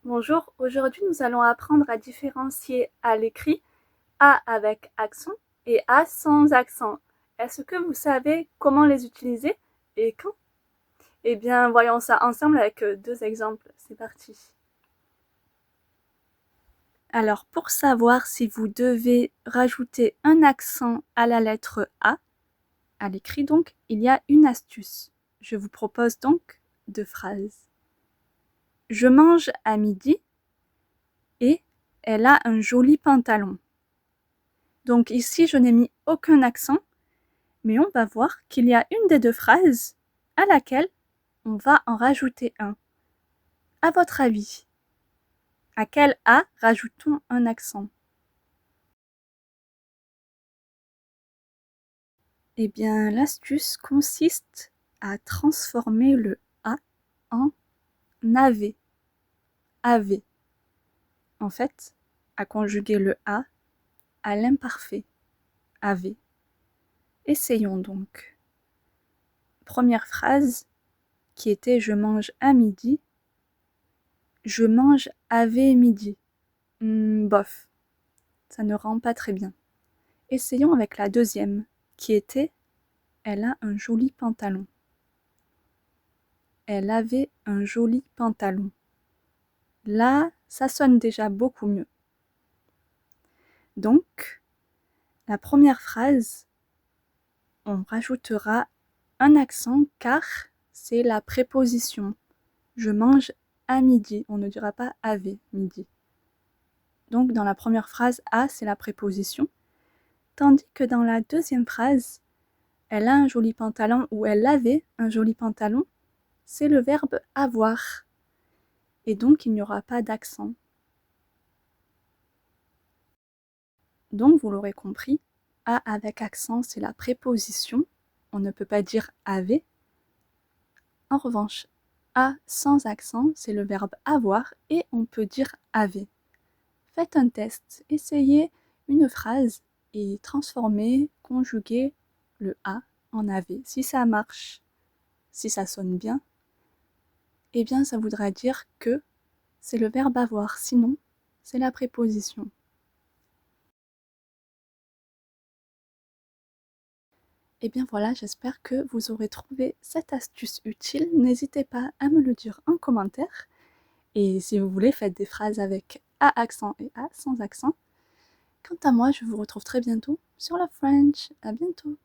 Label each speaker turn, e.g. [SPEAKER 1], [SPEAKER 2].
[SPEAKER 1] Bonjour, aujourd'hui nous allons apprendre à différencier à l'écrit A avec accent et A sans accent. Est-ce que vous savez comment les utiliser et quand? Eh bien, voyons ça ensemble avec deux exemples. C'est parti. Alors, pour savoir si vous devez rajouter un accent à la lettre A, à l'écrit donc, il y a une astuce. Je vous propose donc deux phrases. Je mange à midi et elle a un joli pantalon. Donc ici, je n'ai mis aucun accent, mais on va voir qu'il y a une des deux phrases à laquelle on va en rajouter un. À votre avis, à quel A rajoutons un accent? Eh bien, l'astuce consiste à transformer le A en avait. Avait. En fait, à conjuguer le A à l'imparfait. Avait. Essayons donc. Première phrase qui était je mange à midi. Je mange avait midi. Bof, ça ne rend pas très bien. Essayons avec la deuxième, qui était elle a un joli pantalon. Elle avait un joli pantalon. Là, ça sonne déjà beaucoup mieux. Donc, la première phrase, on rajoutera un accent car c'est la préposition. Je mange à midi, on ne dira pas avait midi. Donc, dans la première phrase, à c'est la préposition, tandis que dans la deuxième phrase, elle a un joli pantalon ou elle avait un joli pantalon, c'est le verbe avoir. Et donc, il n'y aura pas d'accent. Donc, vous l'aurez compris, A avec accent, c'est la préposition. On ne peut pas dire avait. En revanche, A sans accent, c'est le verbe avoir et on peut dire avait. Faites un test, essayez une phrase et transformez, conjuguez le A en avait. Si ça marche, si ça sonne bien, eh bien ça voudra dire que c'est le verbe avoir, sinon c'est la préposition. Et bien voilà, j'espère que vous aurez trouvé cette astuce utile. N'hésitez pas à me le dire en commentaire. Et si vous voulez, faites des phrases avec A accent et A sans accent. Quant à moi, je vous retrouve très bientôt sur la French. À bientôt!